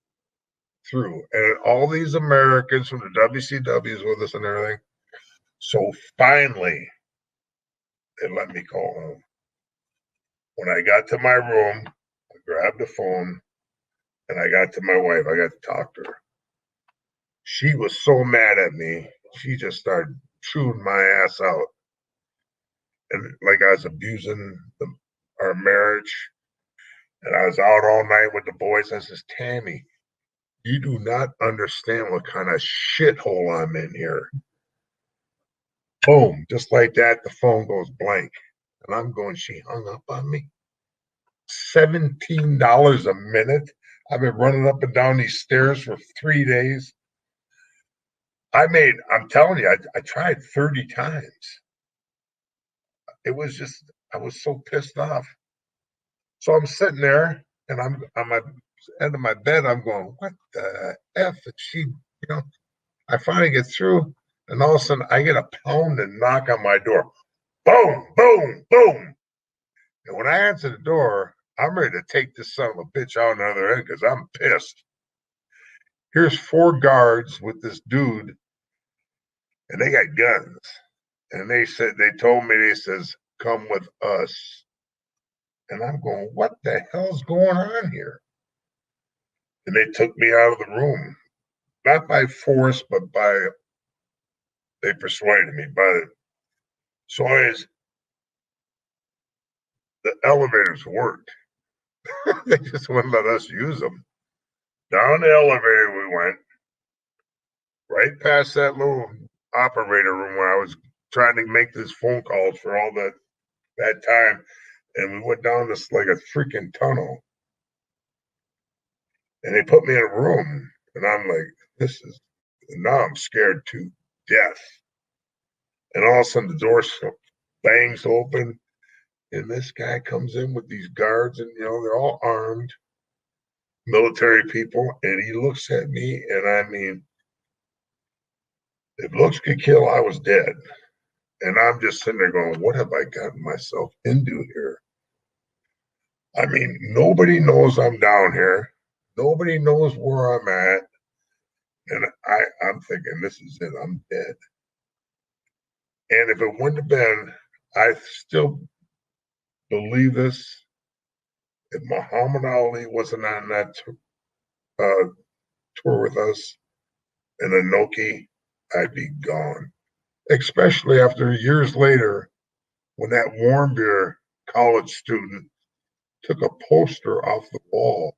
through. And all these Americans from the WCWs with us and everything. So finally, they let me call home. When I got to my room, I grabbed the phone and I got to my wife. I got to talk to her. She was so mad at me. She just started chewing my ass out. And like I was abusing our marriage. And I was out all night with the boys. I says, Tammy, you do not understand what kind of shithole I'm in here. Boom, just like that, the phone goes blank. And I'm going, she hung up on me. $17 a minute. I've been running up and down these stairs for 3 days. I'm telling you, I tried 30 times. It was just, I was so pissed off. So I'm sitting there and I'm on my end of my bed. I'm going, what the F? And she, you know, I finally get through and all of a sudden I get a pound and knock on my door. Boom, boom, boom. And when I answer the door, I'm ready to take this son of a bitch out on the other end because I'm pissed. Here's 4 guards with this dude, and they got guns. And they told me, they says, come with us. And I'm going, what the hell's going on here? And they took me out of the room. not by force, but they persuaded me. So the elevators worked. They just wouldn't let us use them. Down the elevator we went, right past that little operator room where I was trying to make these phone calls for all that time. And we went down this like a freaking tunnel. And they put me in a room. And I'm like, now I'm scared to death. And all of a sudden the door bangs open. And this guy comes in with these guards, and they're all armed, military people. And he looks at me, and I mean, if looks could kill, I was dead. And I'm just sitting there going, what have I gotten myself into here? I mean, nobody knows I'm down here. Nobody knows where I'm at. And I'm thinking, this is it. I'm dead. And if it wouldn't have been, I still believe this. If Muhammad Ali wasn't on that tour with us in Anoki, I'd be gone. Especially after years later, when that warm beer college student took a poster off the wall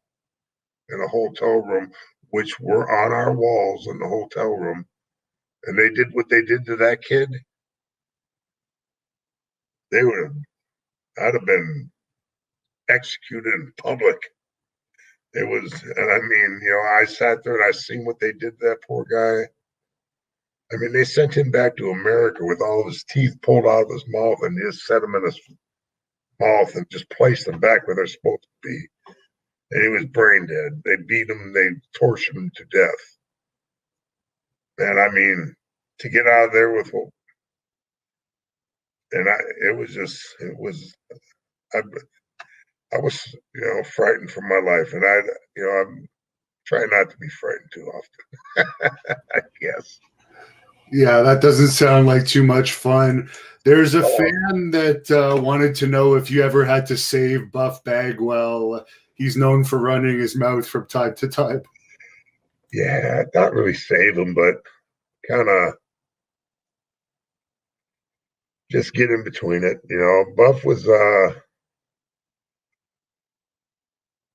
in a hotel room, which were on our walls in the hotel room, and they did what they did to that kid. I'd have been executed in public. It was, and I mean, I sat there and I seen what they did to that poor guy. I mean, they sent him back to America with all of his teeth pulled out of his mouth and just set him in his mouth and just placed him back where they're supposed to be. And he was brain dead. They beat him, they tortured him to death. And I mean, to get out of there with hope. And I was, frightened for my life. And I'm trying not to be frightened too often, I guess. Yeah, that doesn't sound like too much fun. There's a fan that wanted to know if you ever had to save Buff Bagwell. He's known for running his mouth from time to time. Yeah, not really save him, but kind of just get in between it. Buff was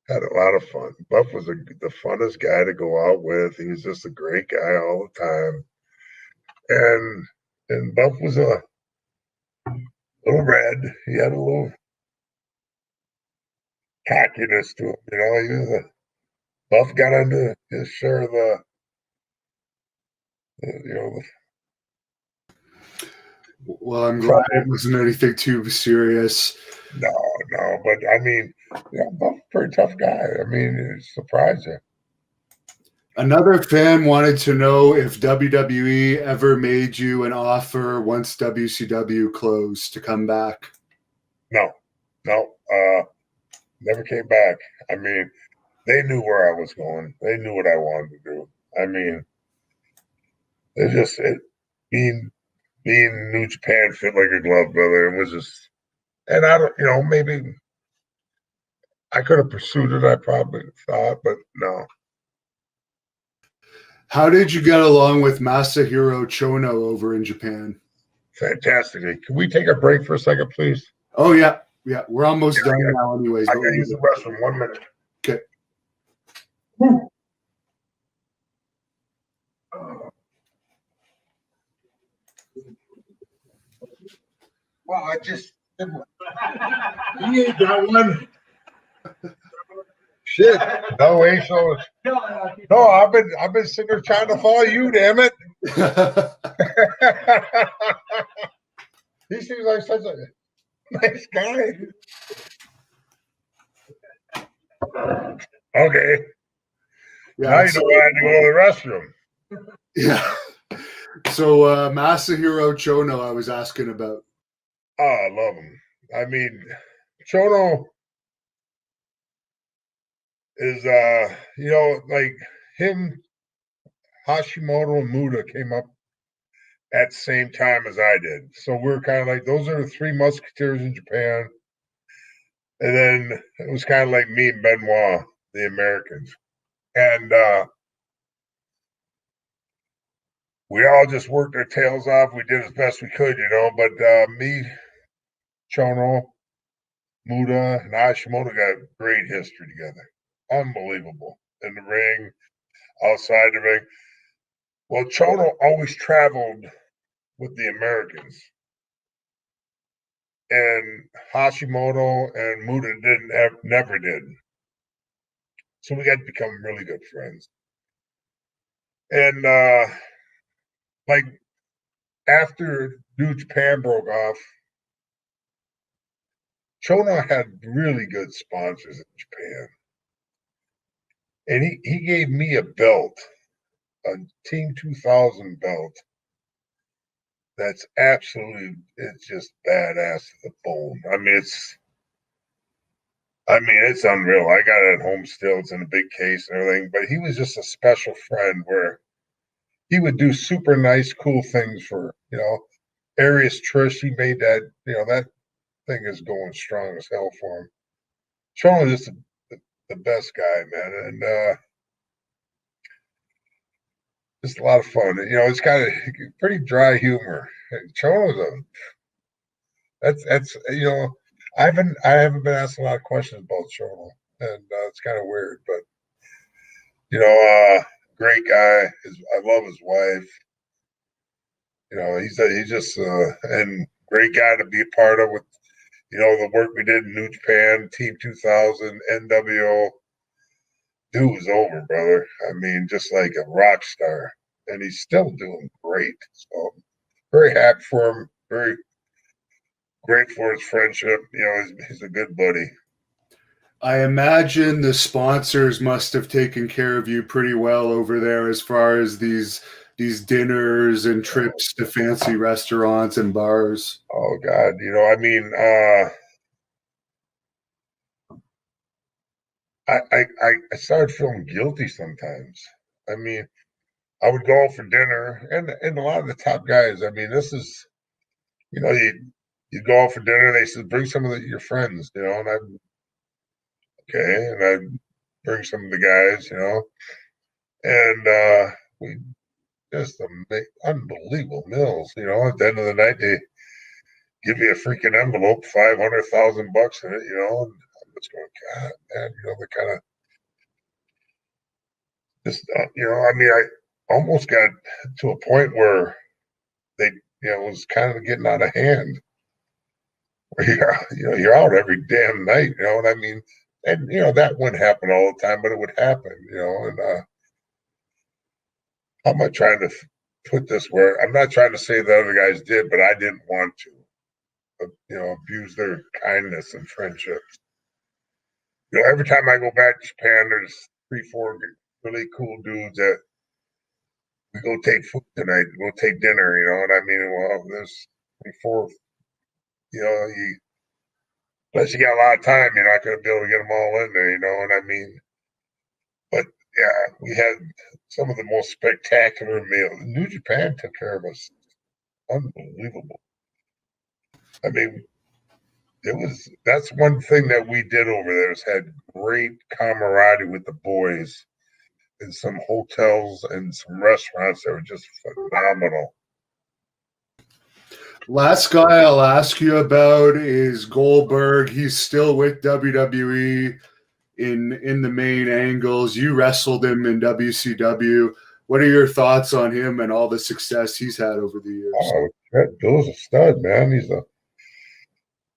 had a lot of fun. Buff was the funnest guy to go out with. He was just a great guy all the time. And Buff was a little red. He had a little cockiness to him. He was Buff got into his share of the Well, I'm glad it wasn't anything too serious. No, but I mean, Buff's a pretty tough guy. I mean, it surprised you. Another fan wanted to know if WWE ever made you an offer once WCW closed to come back. No, never came back. I mean, they knew where I was going. They knew what I wanted to do. I mean, being New Japan fit like a glove, brother. It was just, and I don't, maybe I could have pursued it. I probably thought, but no. How did you get along with Masahiro Chono over in Japan? Fantastically. Can we take a break for a second, please? Oh, yeah. Yeah, we're almost done now anyways. I got to use the restroom. 1 minute. Okay. Well, I just you ain't got one. Shit. No way. So no, I've been sitting there trying to follow you, damn it. He seems like such a nice guy. Okay. Yeah, now you know why I had to go to the restroom. Yeah. So Masahiro Chono, I was asking about. Oh, I love him. I mean, Chono is like him, Hashimoto and Muda came up at the same time as I did. So we're kind of like, those are the three musketeers in Japan. And then it was kind of like me and Benoit, the Americans. And we all just worked our tails off. We did as best we could, but me, Chono, Muda, and Hashimoto got great history together. Unbelievable. In the ring, outside the ring. Well, Chono always traveled with the Americans. And Hashimoto and Muda never did. So we got to become really good friends. And like after New Japan broke off, Chono had really good sponsors in Japan. And he gave me a belt, a Team 2000 belt. That's absolutely, it's just badass to the bone. I mean, it's unreal. I got it at home still. It's in a big case and everything. But he was just a special friend where he would do super nice, cool things for, Arius Trish. He made that, that thing is going strong as hell for him. Sean was just the best guy, man. And just a lot of fun. It's kind of pretty dry humor. Sean was that's I haven't been asked a lot of questions about Sean, and it's kind of weird, but great guy. I love his wife. He's just and great guy to be a part of with the work we did in New Japan, Team 2000, NWO. Dude was over, brother. I mean, just like a rock star, and he's still doing great. So very happy for him. Very grateful for his friendship. He's a good buddy. I imagine the sponsors must have taken care of you pretty well over there as far as these dinners and trips to fancy restaurants and bars. Oh God, I started feeling guilty sometimes. I mean, I would go out for dinner, and a lot of the top guys. I mean, this is, you go out for dinner. They said bring some of your friends, and I bring some of the guys, and we just unbelievable meals. At the end of the night, they give me a freaking envelope, $500,000 in it, and I'm just going, God, man, they're kind of just, I mean, I almost got to a point where they, it was kind of getting out of hand. Where you're out every damn night, you know what I mean? And that wouldn't happen all the time, but it would happen, and I'm not trying to put this where I'm not trying to say the other guys did, but I didn't want to, abuse their kindness and friendships. Every time I go back to Japan, there's 3-4 really cool dudes that we go take food tonight, we'll take dinner, what I mean? Well, there's 3-4, unless you got a lot of time, you're not going to be able to get them all in there, you know what I mean? But yeah, we had some of the most spectacular meals. New Japan took care of us. Unbelievable. I mean, that's one thing that we did over there is had great camaraderie with the boys in some hotels and some restaurants that were just phenomenal. Last guy I'll ask you about is Goldberg. He's still with WWE in the main angles. You wrestled him in WCW. What are your thoughts on him and all the success he's had over the years? Oh, Bill's a stud, man.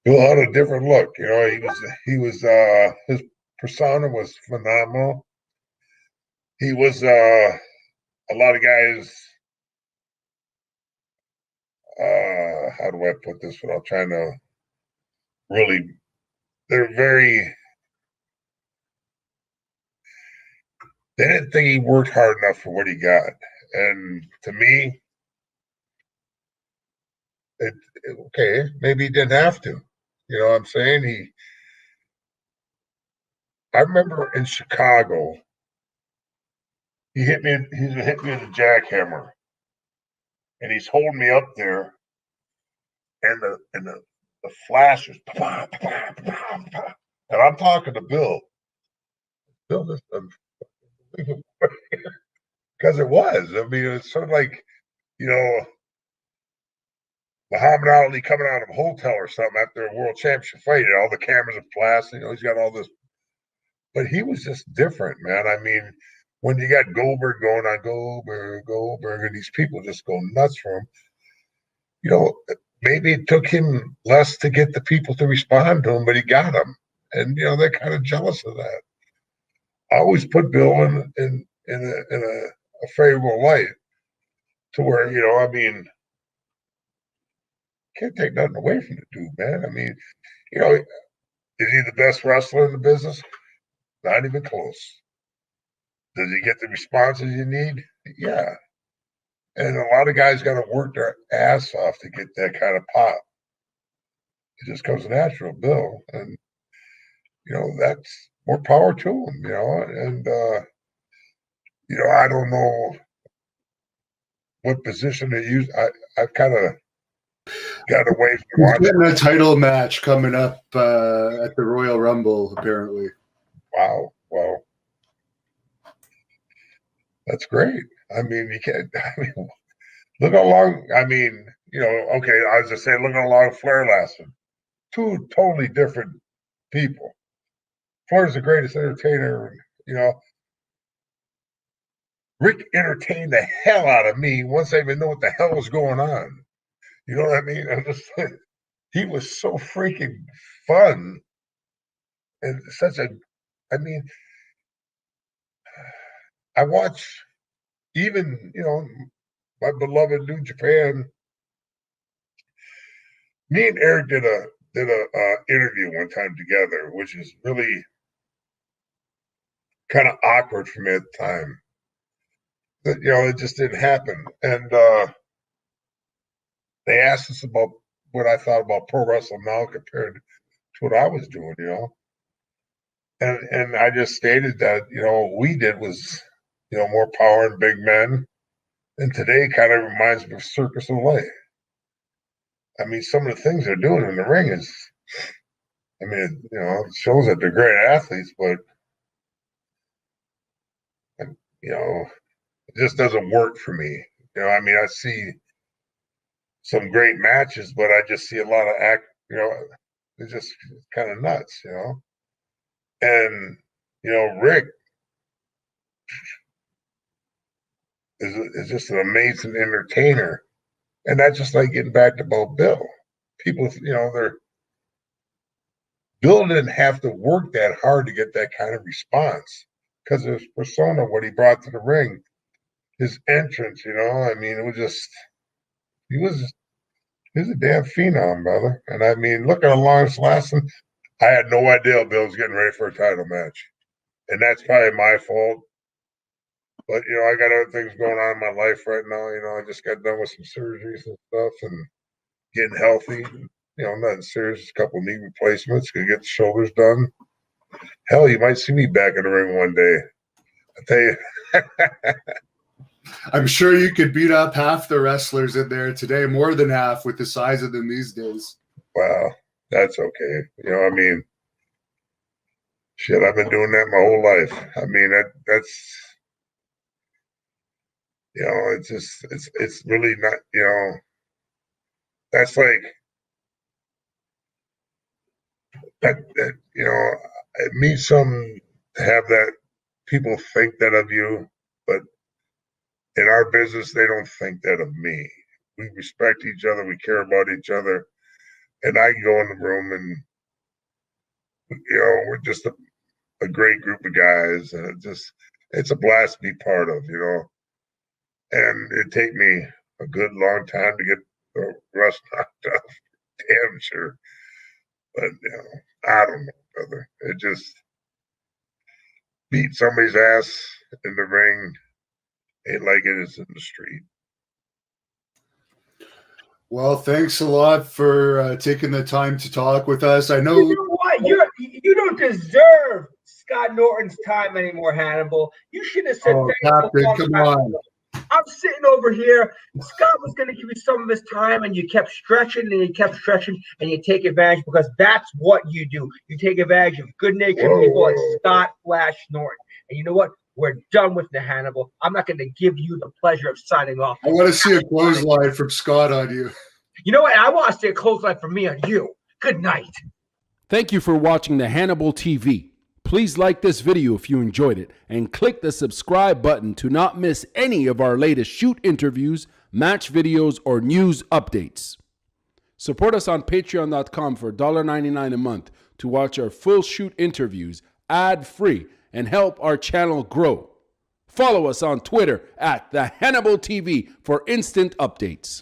Bill had a different look. His persona was phenomenal. He was a lot of guys. How do I put this without trying to really? They're very. They didn't think he worked hard enough for what he got, and to me, okay, maybe he didn't have to. You know what I'm saying? I remember in Chicago, he hit me. He hit me with a jackhammer, and he's holding me up there, and the flashes, and I'm talking to Bill. Bill, this because it was. I mean, it's sort of like you know, Muhammad Ali coming out of a hotel or something after a world championship fight, and all the cameras are flashing, you know, he's got all this, but he was just different, man. I mean, when you got Goldberg going on, Goldberg, and these people just go nuts for him, you know, maybe it took him less to get the people to respond to him, but he got them. And, you know, they're kind of jealous of that. I always put Bill in a favorable light to where, you know, I mean, can't take nothing away from the dude, man. I mean, you know, is he the best wrestler in the business? Not even close. Does he get the responses you need? Yeah. And a lot of guys got to work their ass off to get that kind of pop. It just comes natural, Bill. And, you know, that's more power to him, you know. And, you know, I don't know what position to use. I've kind of got away from He's watching. getting a title match coming up at the Royal Rumble, apparently. Wow. Well, that's great. I mean, you can't, I mean, look how long, I mean, you know, okay, I was just saying, look how long Flair lasted. Two totally different people. Flair's the greatest entertainer, you know. Rick entertained the hell out of me once I even know what the hell was going on. You know what I mean? I'm just saying, he was so freaking fun and such a, I mean, I watch even, you know, my beloved New Japan. Me and Eric did a interview one time together, which is really kind of awkward for me at the time. But, you know, it just didn't happen. And they asked us about what I thought about pro wrestling now compared to what I was doing, you know. And I just stated that, you know, what we did was, you know, more power and big men. And today kind of reminds me of Circus Olay. I mean, some of the things they're doing in the ring is, I mean, you know, it shows that they're great athletes, but, you know, it just doesn't work for me. You know, I mean, I see some great matches, but I just see a lot of you know, it's just kind of nuts, you know. And, you know, Rick is just an amazing entertainer. And that's just like getting back to about Bill. People, you know, Bill didn't have to work that hard to get that kind of response because of his persona, what he brought to the ring, his entrance, you know. I mean, it was just, he's a damn phenom, brother. And I mean, look at how long it's lasting. I had no idea Bill was getting ready for a title match. And that's probably my fault. But, you know, I got other things going on in my life right now. You know, I just got done with some surgeries and stuff and getting healthy. You know, nothing serious, a couple knee replacements, gonna get the shoulders done. Hell, you might see me back in the ring one day. I tell you. I'm sure you could beat up half the wrestlers in there today, more than half with the size of them these days. Wow, that's okay. You know, I mean, shit, I've been doing that my whole life. I mean, that's, you know, it's just, it's really not, you know, that's like, that you know, it means something to have that people think that of you, but in our business, they don't think that of me. We respect each other, we care about each other, and I can go in the room and, you know, we're just a great group of guys, and it's a blast to be part of, you know. And it take me a good long time to get the rust knocked off, damn sure. But, you know, I don't know, brother. It just beat somebody's ass in the ring ain't like it is in the street. Well, thanks a lot for taking the time to talk with us. I know. You know what? You don't deserve Scott Norton's time anymore, Hannibal. You should have said thanks Captain, a long come time on. ago. I'm sitting over here. Scott was going to give you some of his time, and you kept stretching, and you kept stretching, and you take advantage because that's what you do. You take advantage of good-natured people like Scott Flash Norton. And you know what? We're done with the Hannibal. I'm not going to give you the pleasure of signing off. I want to see a clothesline from Scott on you. You know what? I want to see a clothesline from me on you. Good night. Thank you for watching the Hannibal TV. Please like this video if you enjoyed it and click the subscribe button to not miss any of our latest shoot interviews, match videos, or news updates. Support us on patreon.com for $1.99 a month to watch our full shoot interviews ad-free and help our channel grow. Follow us on Twitter at the Hannibal TV for instant updates.